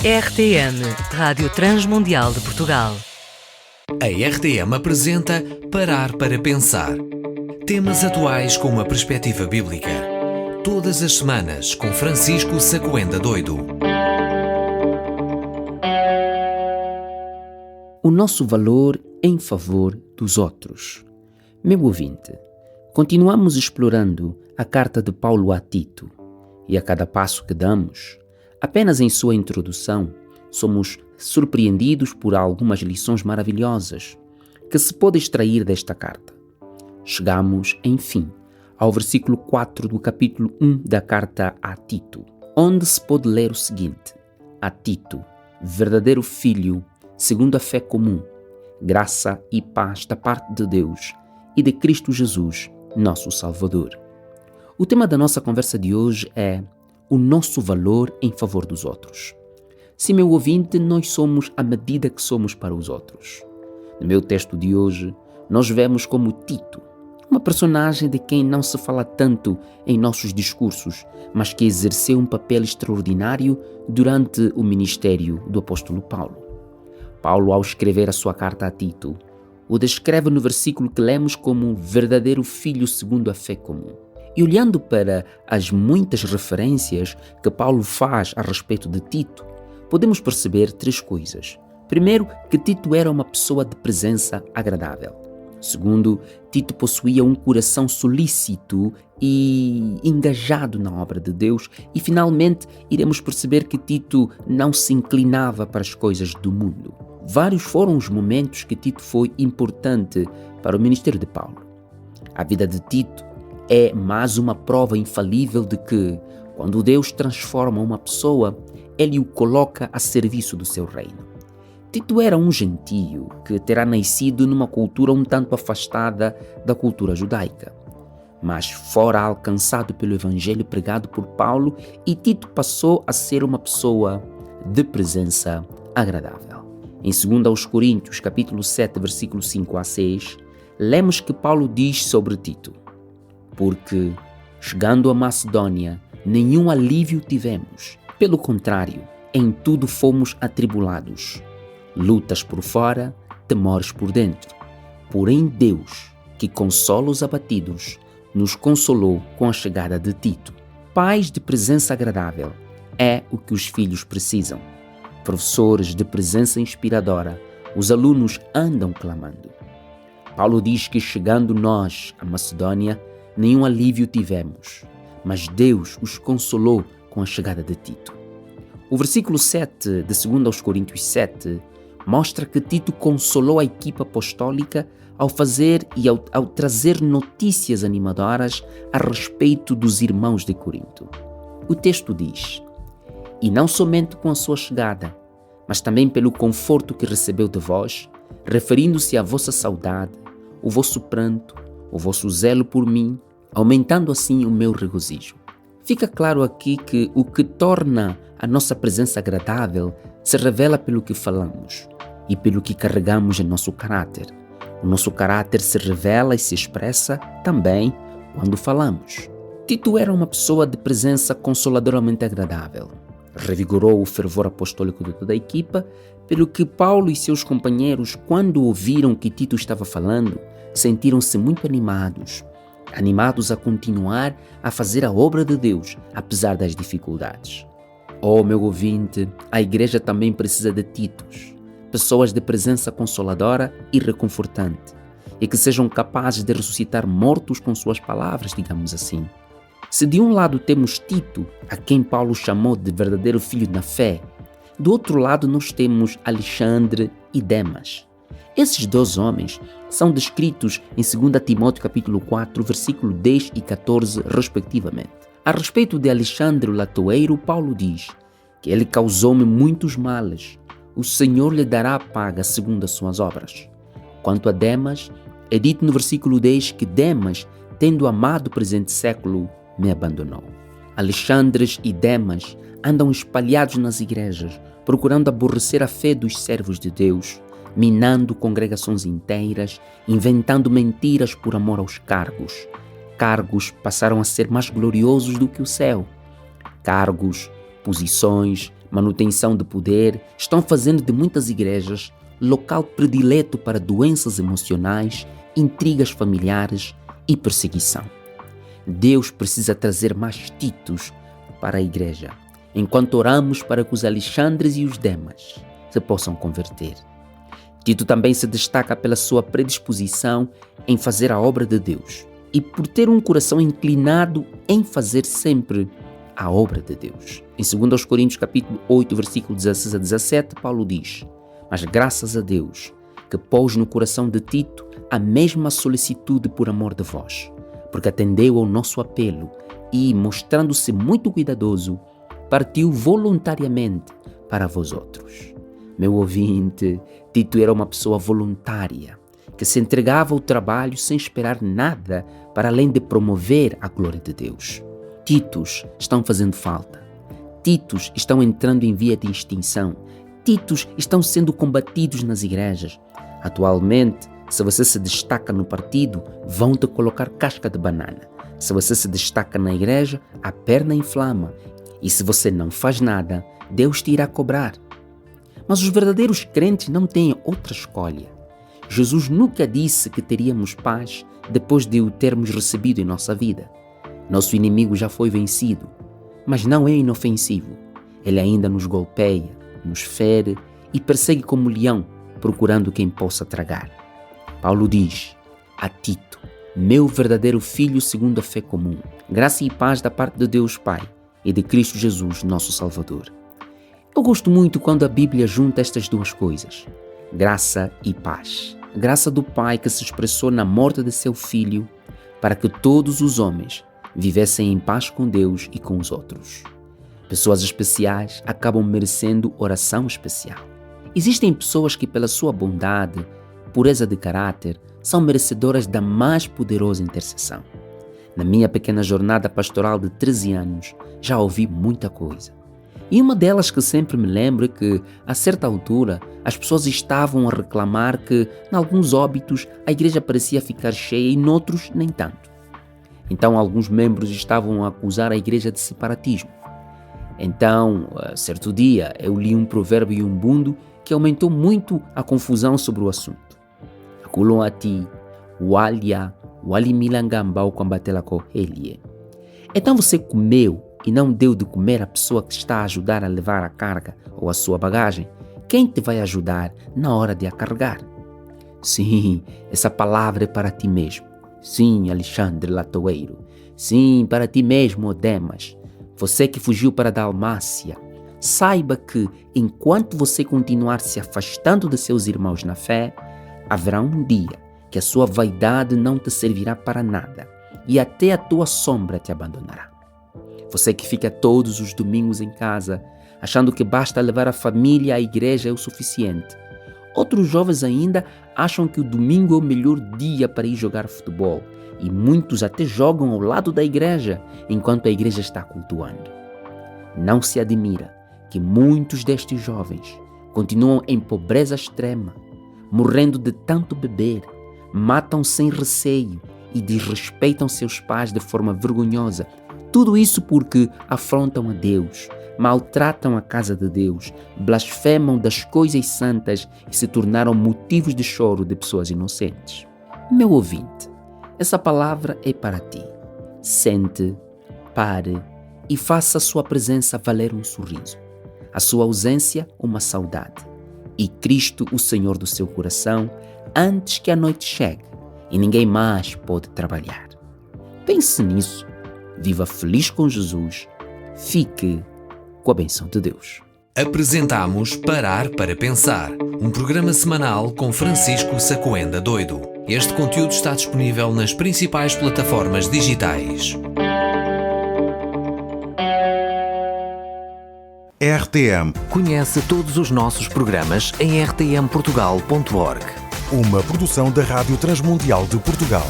RTM, Rádio Transmundial de Portugal. A RTM apresenta Parar para Pensar. Temas atuais com uma perspectiva bíblica. Todas as semanas com Francisco Sacoenda Doido. O nosso valor em favor dos outros. Meu ouvinte, continuamos explorando a carta de Paulo a Tito e a cada passo que damos, apenas em sua introdução, somos surpreendidos por algumas lições maravilhosas que se pode extrair desta carta. Chegamos, enfim, ao versículo 4 do capítulo 1 da carta a Tito, onde se pode ler o seguinte: a Tito, verdadeiro filho, segundo a fé comum, graça e paz da parte de Deus e de Cristo Jesus, nosso Salvador. O tema da nossa conversa de hoje é o nosso valor em favor dos outros. Sim, meu ouvinte, nós somos a medida que somos para os outros. No meu texto de hoje, nós vemos como Tito, uma personagem de quem não se fala tanto em nossos discursos, mas que exerceu um papel extraordinário durante o ministério do apóstolo Paulo. Paulo, ao escrever a sua carta a Tito, o descreve no versículo que lemos como verdadeiro filho segundo a fé comum. E olhando para as muitas referências que Paulo faz a respeito de Tito, podemos perceber três coisas. Primeiro, que Tito era uma pessoa de presença agradável. Segundo, Tito possuía um coração solícito e engajado na obra de Deus. E finalmente, iremos perceber que Tito não se inclinava para as coisas do mundo. Vários foram os momentos que Tito foi importante para o ministério de Paulo. A vida de Tito é mais uma prova infalível de que, quando Deus transforma uma pessoa, Ele o coloca a serviço do seu reino. Tito era um gentio que terá nascido numa cultura um tanto afastada da cultura judaica, mas fora alcançado pelo evangelho pregado por Paulo, e Tito passou a ser uma pessoa de presença agradável. Em 2 Coríntios, capítulo 7, versículo 5 a 6, lemos que Paulo diz sobre Tito: porque, chegando a Macedônia, nenhum alívio tivemos. Pelo contrário, em tudo fomos atribulados. Lutas por fora, temores por dentro. Porém Deus, que consola os abatidos, nos consolou com a chegada de Tito. Pais de presença agradável é o que os filhos precisam. Professores de presença inspiradora, os alunos andam clamando. Paulo diz que, chegando nós a Macedônia, nenhum alívio tivemos, mas Deus os consolou com a chegada de Tito. O versículo 7 de 2 Coríntios 7 mostra que Tito consolou a equipa apostólica ao fazer e ao trazer notícias animadoras a respeito dos irmãos de Corinto. O texto diz: e não somente com a sua chegada, mas também pelo conforto que recebeu de vós, referindo-se à vossa saudade, o vosso pranto, o vosso zelo por mim, aumentando assim o meu regozijo. Fica claro aqui que o que torna a nossa presença agradável se revela pelo que falamos e pelo que carregamos em nosso caráter. O nosso caráter se revela e se expressa também quando falamos. Tito era uma pessoa de presença consoladoramente agradável. Revigorou o fervor apostólico de toda a equipa, pelo que Paulo e seus companheiros, quando ouviram que Tito estava falando, sentiram-se muito animados a continuar a fazer a obra de Deus, apesar das dificuldades. Oh, meu ouvinte, a igreja também precisa de Titos, pessoas de presença consoladora e reconfortante, e que sejam capazes de ressuscitar mortos com suas palavras, digamos assim. Se de um lado temos Tito, a quem Paulo chamou de verdadeiro filho na fé, do outro lado nós temos Alexandre e Demas. Esses dois homens são descritos em 2 Timóteo capítulo 4, versículo 10 e 14, respectivamente. A respeito de Alexandre o latoeiro, Paulo diz que ele causou-me muitos males. O Senhor lhe dará a paga segundo as suas obras. Quanto a Demas, é dito no versículo 10 que Demas, tendo amado o presente século, me abandonou. Alexandres e Demas andam espalhados nas igrejas, procurando aborrecer a fé dos servos de Deus, minando congregações inteiras, inventando mentiras por amor aos cargos. Cargos passaram a ser mais gloriosos do que o céu. Cargos, posições, manutenção de poder estão fazendo de muitas igrejas local predileto para doenças emocionais, intrigas familiares e perseguição. Deus precisa trazer mais Titos para a igreja, enquanto oramos para que os Alexandres e os Demas se possam converter. Tito também se destaca pela sua predisposição em fazer a obra de Deus e por ter um coração inclinado em fazer sempre a obra de Deus. Em 2 Coríntios capítulo 8, versículo 16 a 17, Paulo diz: mas graças a Deus, que pôs no coração de Tito a mesma solicitude por amor de vós, porque atendeu ao nosso apelo e, mostrando-se muito cuidadoso, partiu voluntariamente para vós outros. Meu ouvinte, Tito era uma pessoa voluntária, que se entregava ao trabalho sem esperar nada para além de promover a glória de Deus. Titos estão fazendo falta. Titos estão entrando em via de extinção. Titos estão sendo combatidos nas igrejas. Atualmente, se você se destaca no partido, vão te colocar casca de banana. Se você se destaca na igreja, a perna inflama. E se você não faz nada, Deus te irá cobrar. Mas os verdadeiros crentes não têm outra escolha. Jesus nunca disse que teríamos paz depois de o termos recebido em nossa vida. Nosso inimigo já foi vencido, mas não é inofensivo. Ele ainda nos golpeia, nos fere e persegue como leão, procurando quem possa tragar. Paulo diz a Tito: meu verdadeiro filho segundo a fé comum, graça e paz da parte de Deus Pai e de Cristo Jesus, nosso Salvador. Eu gosto muito quando a Bíblia junta estas duas coisas, graça e paz. A graça do Pai que se expressou na morte de seu Filho para que todos os homens vivessem em paz com Deus e com os outros. Pessoas especiais acabam merecendo oração especial. Existem pessoas que, pela sua bondade, pureza de caráter, são merecedoras da mais poderosa intercessão. Na minha pequena jornada pastoral de 13 anos, já ouvi muita coisa. E uma delas que sempre me lembro é que, a certa altura, as pessoas estavam a reclamar que, em alguns óbitos, a igreja parecia ficar cheia e noutros nem tanto. Então, alguns membros estavam a acusar a igreja de separatismo. Então, certo dia, eu li um provérbio iumbundo que aumentou muito a confusão sobre o assunto. Akulon ati, walia, walimilangambau kwambatelako elie. Então você comeu e não deu de comer à pessoa que está a ajudar a levar a carga ou a sua bagagem? Quem te vai ajudar na hora de a carregar? Sim, essa palavra é para ti mesmo. Sim, Alexandre Latoeiro. Sim, para ti mesmo, Demas. Você que fugiu para a Dalmácia. Saiba que, enquanto você continuar se afastando de seus irmãos na fé, haverá um dia que a sua vaidade não te servirá para nada e até a tua sombra te abandonará. Você que fica todos os domingos em casa, achando que basta levar a família à igreja é o suficiente. Outros jovens ainda acham que o domingo é o melhor dia para ir jogar futebol e muitos até jogam ao lado da igreja enquanto a igreja está cultuando. Não se admira que muitos destes jovens continuam em pobreza extrema, morrendo de tanto beber, matam sem receio e desrespeitam seus pais de forma vergonhosa. Tudo isso porque afrontam a Deus, maltratam a casa de Deus, blasfemam das coisas santas e se tornaram motivos de choro de pessoas inocentes. Meu ouvinte, essa palavra é para ti. Sente, pare e faça a sua presença valer um sorriso, a sua ausência uma saudade, e Cristo, o Senhor do seu coração, antes que a noite chegue e ninguém mais pode trabalhar. Pense nisso, viva feliz com Jesus, fique com a bênção de Deus. Apresentamos Parar para Pensar, um programa semanal com Francisco Sacoenda Doido. Este conteúdo está disponível nas principais plataformas digitais. RTM. Conhece todos os nossos programas em rtmportugal.org. Uma produção da Rádio Transmundial de Portugal.